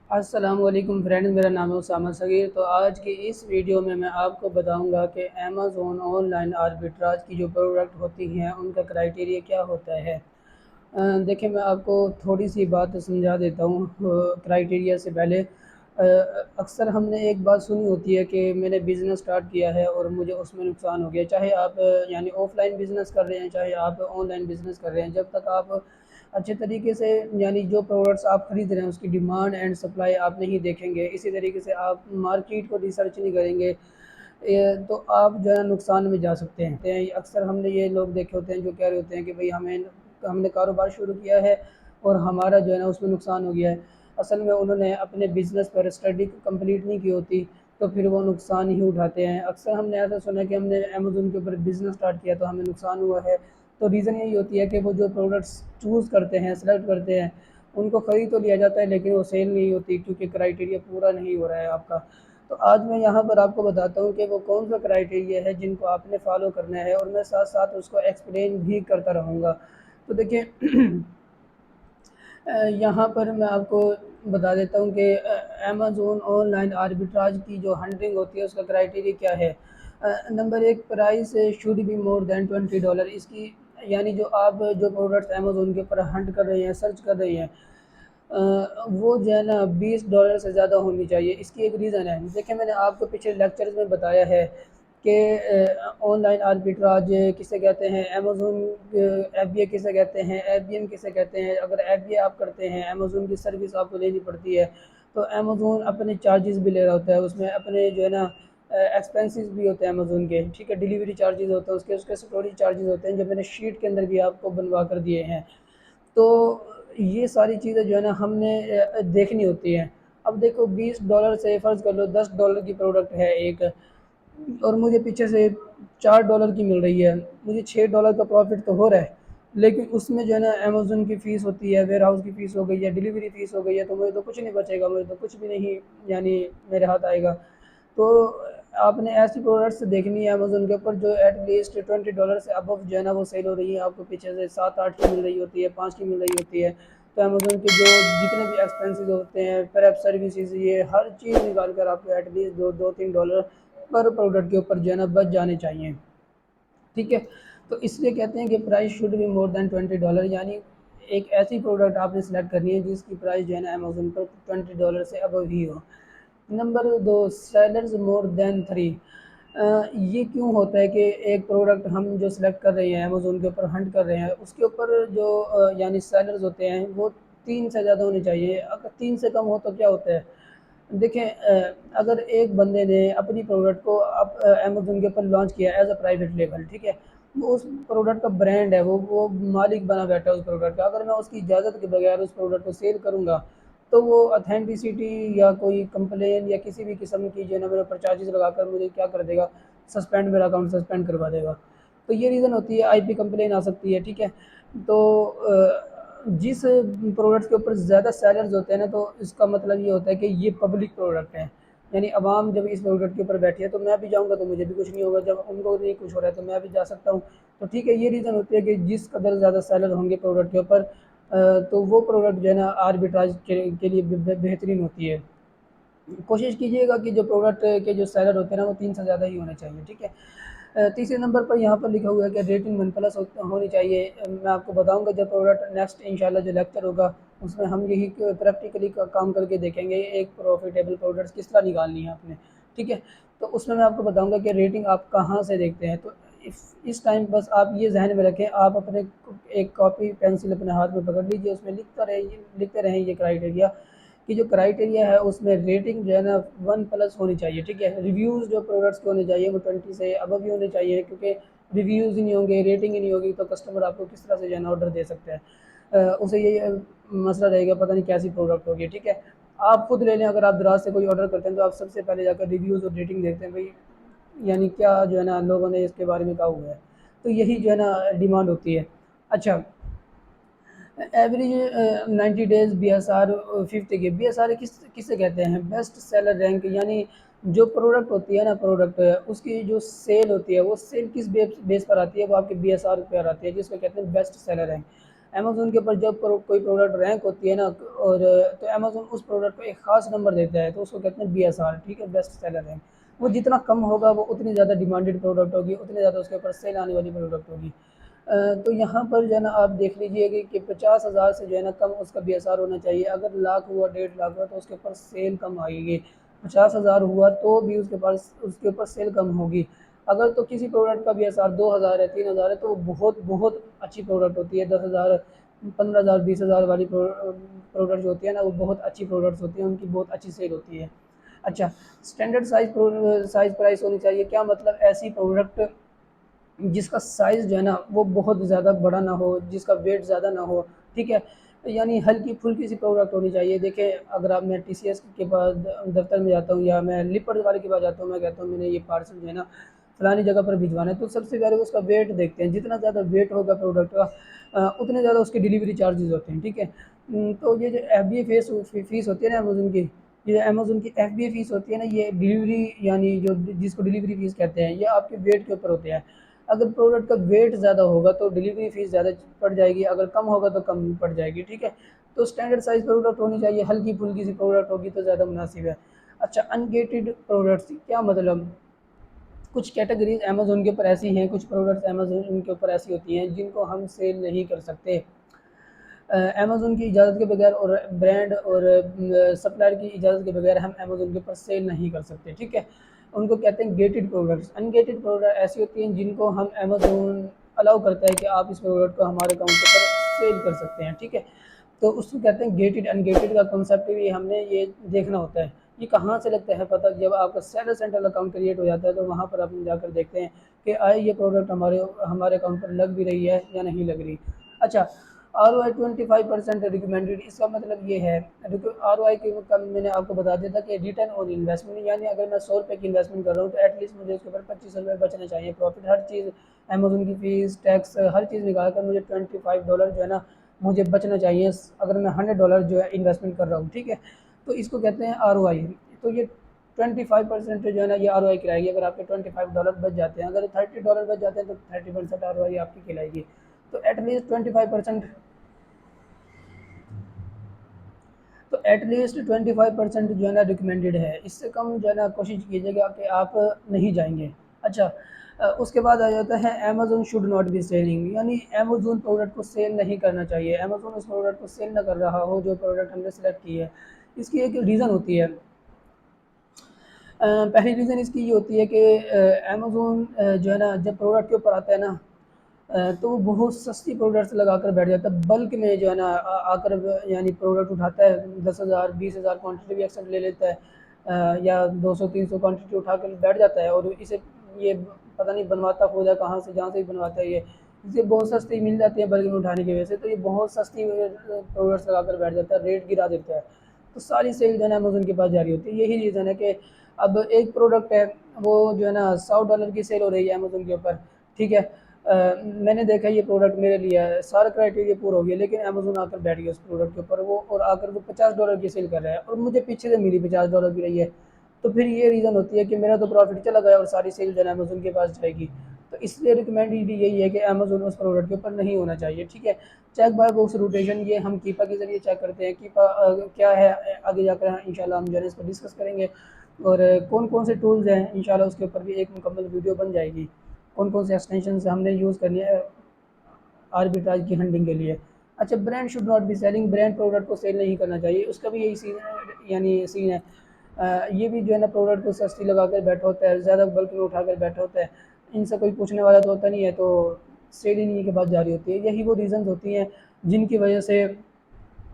السلام علیکم فرینڈ، میرا نام ہے اسامہ صغیر۔ تو آج کی اس ویڈیو میں آپ کو بتاؤں گا کہ امیزون آن لائن آربیٹراج کی جو پروڈکٹ ہوتی ہیں ان کا کرائیٹیریا کیا ہوتا ہے۔ دیکھیں، میں آپ کو تھوڑی سی بات سمجھا دیتا ہوں کرائیٹیریا سے پہلے۔ اکثر ہم نے ایک بات سنی ہوتی ہے کہ میں نے بزنس سٹارٹ کیا ہے اور مجھے اس میں نقصان ہو گیا۔ چاہے آپ یعنی آف لائن بزنس کر رہے ہیں، چاہے آپ آن لائن بزنس کر رہے ہیں، جب تک آپ اچھے طریقے سے یعنی جو پروڈکٹس آپ خرید رہے ہیں اس کی ڈیمانڈ اینڈ سپلائی آپ نہیں دیکھیں گے، اسی طریقے سے آپ مارکیٹ کو ریسرچ نہیں کریں گے، تو آپ جو ہے نقصان میں جا سکتے ہیں۔ اکثر ہم نے یہ لوگ دیکھے ہوتے ہیں جو کہہ رہے ہوتے ہیں کہ بھئی ہم نے کاروبار شروع کیا ہے اور ہمارا جو ہے نا اس میں نقصان ہو گیا ہے۔ اصل میں انہوں نے اپنے بزنس پر اسٹڈی کمپلیٹ نہیں کی ہوتی، تو پھر وہ نقصان ہی اٹھاتے ہیں۔ اکثر ہم نے ایسا سنا کہ ہم نے امیزون کے اوپر بزنس سٹارٹ کیا تو ہمیں نقصان ہوا ہے، تو ریزن یہی ہوتی ہے کہ وہ جو پروڈکٹس چوز کرتے ہیں، سلیکٹ کرتے ہیں، ان کو خرید تو لیا جاتا ہے لیکن وہ سیل نہیں ہوتی کیونکہ کرائیٹیریا پورا نہیں ہو رہا ہے آپ کا۔ تو آج میں یہاں پر آپ کو بتاتا ہوں کہ وہ کون سا کرائیٹیریا ہے جن کو آپ نے فالو کرنا ہے، اور میں ساتھ ساتھ اس کو ایکسپلین بھی کرتا رہوں گا۔ تو دیکھیں یہاں پر میں آپ کو بتا دیتا ہوں کہ امیزون آن لائن آربیٹراج کی جو ہنٹنگ ہوتی ہے اس کا کرائیٹیریا کیا ہے۔ نمبر ایک، پرائس شوڈ بی مور دین $20۔ اس کی یعنی جو آپ جو پروڈکٹس امیزون کے اوپر ہنٹ کر رہے ہیں، سرچ کر رہے ہیں، وہ جو ہے نا $20 سے زیادہ ہونی چاہیے۔ اس کی ایک ریزن ہے، دیکھیں میں نے آپ کو پچھلے لیکچرز میں بتایا ہے کہ آن لائن آربیٹراج کسے کہتے ہیں، امیزون ایف بی اے کسے کہتے ہیں، ایف بی ایم کسے کہتے ہیں۔ اگر ایف بی اے آپ کرتے ہیں، امیزون کی سروس آپ کو لینی پڑتی ہے، تو امیزون اپنے چارجز بھی لے رہا ہوتا ہے، اس میں اپنے جو ہے نا ایکسپینسز بھی ہوتے ہیں امیزون کے، ٹھیک ہے، ڈیلیوری چارجز ہوتے ہیں، اس کے سٹوریج چارجز ہوتے ہیں جو میں نے شیٹ کے اندر بھی آپ کو بنوا کر دیے ہیں۔ تو یہ ساری چیزیں جو ہے نا ہم نے دیکھنی ہوتی ہیں۔ اب دیکھو $20 سے فرض کر لو $10 کی پروڈکٹ ہے ایک، اور مجھے پیچھے سے $4 کی مل رہی ہے، مجھے $6 کا پروفٹ تو ہو رہا ہے، لیکن اس میں جو ہے نا امیزون کی فیس ہوتی ہے، ویئر ہاؤس کی فیس ہو گئی ہے، ڈیلیوری فیس ہو گئی ہے، تو مجھے تو کچھ نہیں بچے گا، مجھے تو کچھ بھی نہیں یعنی میرے ہاتھ آئے گا۔ تو آپ نے ایسی پروڈکٹس دیکھنی ہے امیزون کے اوپر جو ایٹ لیسٹ $20 سے ابو جو ہے نا وہ سیل ہو رہی ہے، آپ کو پیچھے سے 7-8 کی مل رہی ہوتی ہے، 5 کی مل رہی ہوتی ہے۔ تو امیزون کے جو جتنے بھی ایکسپینسز ہوتے ہیں، پریپ سروسز، یہ ہر چیز نکال کر آپ کو ایٹ لیسٹ $2-3 پر پروڈکٹ کے اوپر جو ہے نا بچ جانے چاہیے، ٹھیک ہے۔ تو اس لیے کہتے ہیں کہ پرائس شوڈ بی مور دین $20، یعنی ایک ایسی پروڈکٹ آپ نے سلیکٹ کرنی ہے جس کی پرائس جو ہے نا امیزون پر $20 سے ابو ہی ہو۔ نمبر دو، سیلرز مور دین 3۔ یہ کیوں ہوتا ہے کہ ایک پروڈکٹ ہم جو سلیکٹ کر رہے ہیں، امیزون کے اوپر ہنٹ کر رہے ہیں، اس کے اوپر جو یعنی سیلرز ہوتے ہیں وہ 3 سے زیادہ ہونے چاہیے۔ اگر 3 سے کم ہو تو کیا ہوتا ہے، دیکھیں اگر ایک بندے نے اپنی پروڈکٹ کو امیزون کے اوپر لانچ کیا ایز اے پرائیویٹ لیبل، ٹھیک ہے، وہ اس پروڈکٹ کا برانڈ ہے، وہ مالک بنا بیٹھا ہے اس پروڈکٹ کا، اگر میں اس کی اجازت کے بغیر اس پروڈکٹ کو سیل کروں گا تو وہ اتھینٹسٹی یا کوئی کمپلین یا کسی بھی قسم کی جو ہے نا میرے اوپر چارجز لگا کر مجھے کیا کر دے گا، سسپینڈ، میرا اکاؤنٹ سسپینڈ کروا دے گا۔ تو یہ ریزن ہوتی ہے، آئی پی کمپلین آ سکتی ہے، ٹھیک ہے۔ تو جس پروڈکٹس کے اوپر زیادہ سیلرز ہوتے ہیں نا، تو اس کا مطلب یہ ہوتا ہے کہ یہ پبلک پروڈکٹ ہے، یعنی عوام جب اس پروڈکٹ کے اوپر بیٹھی ہے تو میں بھی جاؤں گا تو مجھے بھی کچھ نہیں ہوگا، جب ان کو نہیں کچھ ہو رہا ہے تو میں بھی جا سکتا ہوں۔ تو ٹھیک ہے، یہ ریزن ہوتی ہے کہ جس قدر زیادہ سیلر ہوں گے پروڈکٹ کے اوپر تو وہ پروڈکٹ جو ہے نا آربیٹراج کے لیے بہترین ہوتی ہے۔ کوشش کیجیے گا کہ جو پروڈکٹ کے جو سیلر ہوتے ہیں نا وہ 3 سے زیادہ ہی ہونے چاہیے، ٹھیک ہے۔ تیسرے نمبر پر یہاں پر لکھا ہوا ہے کہ ریٹنگ 1+ ہونی چاہیے۔ میں آپ کو بتاؤں گا جب پروڈکٹ نیکسٹ انشاءاللہ جو لیکچر ہوگا اس میں ہم یہی پریکٹیکلی کام کر کے دیکھیں گے ایک پروفیٹیبل پروڈکٹس کس طرح نکالنی ہے آپ نے، ٹھیک ہے۔ تو اس میں آپ کو بتاؤں گا کہ ریٹنگ آپ کہاں سے دیکھتے ہیں۔ تو اس ٹائم بس آپ یہ ذہن میں رکھیں، آپ اپنے ایک کاپی پینسل اپنے ہاتھ میں پکڑ لیجیے، اس میں لکھتے رہیں یہ کرائیٹیریا کہ جو کرائیٹیریا ہے اس میں ریٹنگ جو ہے نا 1+ ہونی چاہیے، ٹھیک ہے۔ ریویوز جو پروڈکٹس کے ہونے چاہیے وہ 20 سے ابو ہی ہونے چاہیے، کیونکہ ریویوز ہی نہیں ہوں گے، ریٹنگ ہی نہیں ہوگی تو کسٹمر آپ کو کس طرح سے جو ہے نا آرڈر دے سکتا ہے، اسے یہ مسئلہ رہے گا، پتہ نہیں کیسی پروڈکٹ ہوگی، ٹھیک ہے۔ آپ خود لے لیں، اگر آپ دراز سے کوئی آرڈر کرتے ہیں تو آپ سب سے پہلے جا کر ریویوز اور ریٹنگ دیکھتے ہیں بھائی یعنی کیا جو ہے نا لوگوں نے اس کے بارے میں کہا ہوا ہے، تو یہی جو ہے نا ڈیمانڈ ہوتی ہے۔ اچھا، average 90 days B S R 50 کے بی ایس آر کس سے کہتے ہیں، بیسٹ سیلر رینک، یعنی جو پروڈکٹ ہوتی ہے نا پروڈکٹ اس کی جو سیل ہوتی ہے وہ سیل کس بیس پر آتی ہے، وہ آپ کے بی ایس آر پر آتی ہے جس کو کہتے ہیں بیسٹ سیلر رینک۔ امیزون کے اوپر جب کوئی پروڈکٹ رینک ہوتی ہے نا، اور تو امیزون اس پروڈکٹ کو ایک خاص نمبر دیتا ہے، تو اس کو کہتے ہیں BSR، ٹھیک ہے، بیسٹ سیلر رینک۔ وہ جتنا کم ہوگا وہ اتنی زیادہ ڈیمانڈڈ پروڈکٹ ہوگی، اتنی زیادہ اس کے اوپر سیل آنے والی پروڈکٹ ہوگی۔ تو یہاں پر جو ہے نا آپ دیکھ لیجئے کہ 50,000 سے جو ہے نا کم اس کا BSR ہونا چاہیے۔ اگر لاکھ ہوا، 1.5 لاکھ ہوا تو اس کے اوپر سیل کم آئے گی۔ 50,000 ہوا تو بھی اس کے اوپر سیل کم ہوگی۔ اگر تو کسی پروڈکٹ کا BSR 2,000 ہے، 3,000 ہے، تو وہ بہت بہت اچھی پروڈکٹ ہوتی ہے۔ 10,000، 15,000، 20,000 والی پروڈکٹ جو ہوتی ہے نا، وہ بہت اچھی پروڈکٹس ہوتی ہیں، ان کی بہت اچھی سیل ہوتی ہے۔ اچھا، اسٹینڈرڈ سائز پرائس ہونی چاہیے، کیا مطلب؟ ایسی پروڈکٹ جس کا سائز جو ہے نا وہ بہت زیادہ بڑا نہ ہو، جس کا ویٹ زیادہ نہ ہو، ٹھیک ہے، یعنی ہلکی پھلکی سی پروڈکٹ ہونی چاہیے۔ دیکھیں، اگر آپ میں TCS کے پاس دفتر میں جاتا ہوں، یا میں لپٹ والے کے پاس جاتا ہوں، میں کہتا ہوں میں نے یہ پارسل جو ہے نا فلانی جگہ پر بھجوانا ہے، تو سب سے پہلے اس کا ویٹ دیکھتے ہیں۔ جتنا زیادہ ویٹ ہوگا پروڈکٹ کا، اتنے زیادہ اس کے ڈیلیوری چارجز ہوتے ہیں، ٹھیک ہے۔ تو یہ جو FBA فیس ہوتی ہے نا امیزون کی، یہ امیزون کی FBA فیس ہوتی ہے نا، یہ ڈیلیوری، یعنی جو جس کو ڈیلیوری فیس کہتے ہیں، یہ آپ کے ویٹ کے اوپر ہوتے ہیں۔ اگر پروڈکٹ کا ویٹ زیادہ ہوگا تو ڈیلیوری فیس زیادہ پڑ جائے گی، اگر کم ہوگا تو کم پڑ جائے گی، ٹھیک ہے۔ تو اسٹینڈرڈ سائز پروڈکٹ ہونی چاہیے، ہلکی پھلکی سی پروڈکٹ ہوگی تو زیادہ مناسب ہے۔ اچھا، انگیٹڈ پروڈکٹس کیا مطلب؟ کچھ کیٹیگریز امیزون کے اوپر ایسی ہیں، کچھ پروڈکٹس امیزون کے اوپر ایسی ہوتی ہیں جن کو ہم سیل نہیں کر سکتے امیزون کی اجازت کے بغیر، اور برانڈ اور سپلائر کی اجازت کے بغیر ہم امیزون کے اوپر سیل نہیں کر سکتے، ٹھیک ہے۔ ان کو کہتے ہیں گیٹڈ پروڈکٹس۔ انگیٹڈ پروڈکٹ ایسی ہوتی ہیں جن کو ہم امیزون الاؤ کرتا ہے کہ آپ اس پروڈکٹ کو ہمارے اکاؤنٹ کے اوپر سیل کر سکتے ہیں، ٹھیک ہے۔ تو اس کو کہتے ہیں گیٹڈ۔ انگیٹڈ کا کنسیپٹ بھی ہم نے یہ دیکھنا ہوتا ہے۔ یہ کہاں سے لگتا ہے پتہ؟ جب آپ کا سیلر سینٹرل اکاؤنٹ کریٹ ہو جاتا ہے تو وہاں پر آپ جا کر دیکھتے ہیں کہ آئے یہ پروڈکٹ ہمارے اکاؤنٹ پر لگ بھی رہی ہے یا نہیں لگ رہی۔ اچھا، ROI 25% ریکمینڈیڈ، اس کا مطلب یہ ہے، ROI کے کم میں نے آپ کو بتا دیا تھا کہ ریٹرن آن انویسٹمنٹ، یعنی اگر میں 100 روپے کی انویسٹمنٹ کر رہا ہوں تو ایٹ لیسٹ مجھے اس کے اوپر 25 روپے بچنا چاہیے پروفٹ۔ ہر چیز، امیزون کی فیس، ٹیکس، ہر چیز نکال کر مجھے $25 جو ہے نا مجھے بچنا چاہیے، اگر میں $100 جو ہے انویسٹمنٹ کر رہا ہوں، ٹھیک ہے۔ تو اس کو کہتے ہیں ROI۔ تو یہ 25% جو ہے نا یہ ROI کرائے گی۔ اگر آپ کے $25 بچ جاتے ہیں، اگر $30 بچ جاتے ہیں تو 30% ROI آپ کی کھلائے گی۔ تو ایٹ لیسٹ 25%، تو ایٹ لیسٹ 25% جو ہے نا ریکمینڈیڈ ہے۔ اس سے کم جو ہے نا کوشش کیجیے گا کہ آپ نہیں جائیں گے۔ اچھا، اس کے بعد آ جاتا ہے Amazon should not be selling, یعنی امیزون پروڈکٹ کو سیل نہیں کرنا چاہیے۔ امیزون اس پروڈکٹ کو سیل نہ کر رہا ہو جو پروڈکٹ ہم نے سلیکٹ کی ہے۔ اس کی ایک ریزن ہوتی ہے۔ پہلی ریزن اس کی یہ ہوتی ہے کہ امیزون جو ہے نا جب پروڈکٹ کے اوپر آتا ہے نا، تو وہ بہت سستی پروڈکٹس لگا کر بیٹھ جاتا ہے، بلک میں جو ہے نا آ کر یعنی پروڈکٹ اٹھاتا ہے، 10,000 20,000 کوانٹٹی بھی اکثر لے لیتا ہے، یا 200 300 کوانٹٹی اٹھا کر بیٹھ جاتا ہے، اور اسے یہ پتہ نہیں بنواتا خود ہے کہاں سے، جہاں سے بنواتا ہے یہ، اسے بہت سستی مل جاتی ہے بلک میں اٹھانے کی وجہ سے، تو یہ بہت سستی پروڈکٹس لگا کر بیٹھ جاتا ہے، ریٹ گرا دیتا ہے، تو ساری سیل جو ہے نا امیزون کے پاس جاری ہوتی ہے۔ یہی ریزن ہے کہ اب ایک پروڈکٹ ہے، وہ جو ہے نا $100 کی سیل ہو رہی ہے امیزون کے اوپر، ٹھیک ہے۔ میں نے دیکھا یہ پروڈکٹ میرے لیے ہے، سارا کرائٹیریا پورا ہو گیا، لیکن امیزون آ کر بیٹھ گیا اس پروڈکٹ کے اوپر، وہ اور آ کر وہ $50 کی سیل کر رہا ہے، اور مجھے پیچھے سے ملی $50 کی رہی ہے، تو پھر یہ ریزن ہوتی ہے کہ میرا تو پروفٹ چلا گیا اور ساری سیل جو ہے امیزون کے پاس جائے گی۔ تو اس لیے ریکمینڈیڈ یہی ہے کہ امیزون اس پروڈکٹ کے اوپر نہیں ہونا چاہیے، ٹھیک ہے۔ چیک بائی باکس روٹیشن، یہ ہم کیپا کے ذریعے چیک کرتے ہیں۔ کیپا کیا ہے آگے جا کر انشاءاللہ ہم جو ہے اس کو ڈسکس کریں گے، اور کون کون سے ٹولز ہیں انشاءاللہ اس کے اوپر بھی ایک مکمل ویڈیو بن جائے گی، کون کون سے ایکسٹینشنز ہم نے یوز کرنی ہے آربیٹراج کی ہنڈنگ کے لیے۔ اچھا، brand should not be selling, brand product کو سیل نہیں کرنا چاہیے، اس کا بھی یہی سین ہے، یعنی سین ہے۔ یہ بھی جو ہے نا پروڈکٹ کو سستی لگا کر بیٹھا ہوتا ہے، زیادہ بلک میں اٹھا کر بیٹھا ہوتا ہے، ان سے کوئی پوچھنے والا تو ہوتا نہیں ہے، تو سیل ہی نہیں کے بعد جاری ہوتی ہے۔ یہی وہ ریزنز ہوتی ہیں جن کی وجہ سے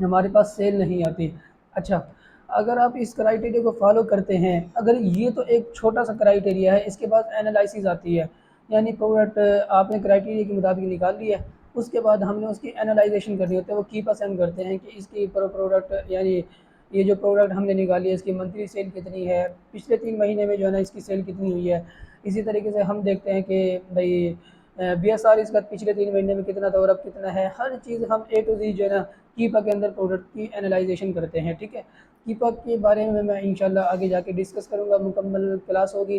ہمارے پاس سیل نہیں آتی۔ اچھا، اگر آپ اس کرائٹیریا کو فالو کرتے ہیں، اگر یہ تو ایک چھوٹا سا کرائٹیریا ہے، اس کے بعد انالائسز آتی ہے، یعنی پروڈکٹ آپ نے کرائٹیریا کے مطابق نکال لیا ہے، اس کے بعد ہم نے اس کی انالائزیشن کرنی ہوتی ہے۔ وہ کی پسند کرتے ہیں کہ اس کی پروڈکٹ، یعنی یہ جو پروڈکٹ ہم نے نکالی ہے اس کی منتھلی سیل کتنی ہے، پچھلے 3 مہینے میں جو ہے نا اس کی سیل کتنی ہوئی ہے۔ اسی طریقے سے ہم دیکھتے ہیں کہ بھائی BSR اس کا پچھلے 3 مہینے میں کتنا تھا اور اب کتنا ہے، ہر چیز ہم A to Z جو ہے نا کیپا کے اندر پروڈکٹ کی انالائزیشن کرتے ہیں، ٹھیک ہے۔ کیپا کے بارے میں انشاءاللہ آگے جا کے ڈسکس کروں گا، مکمل کلاس ہوگی۔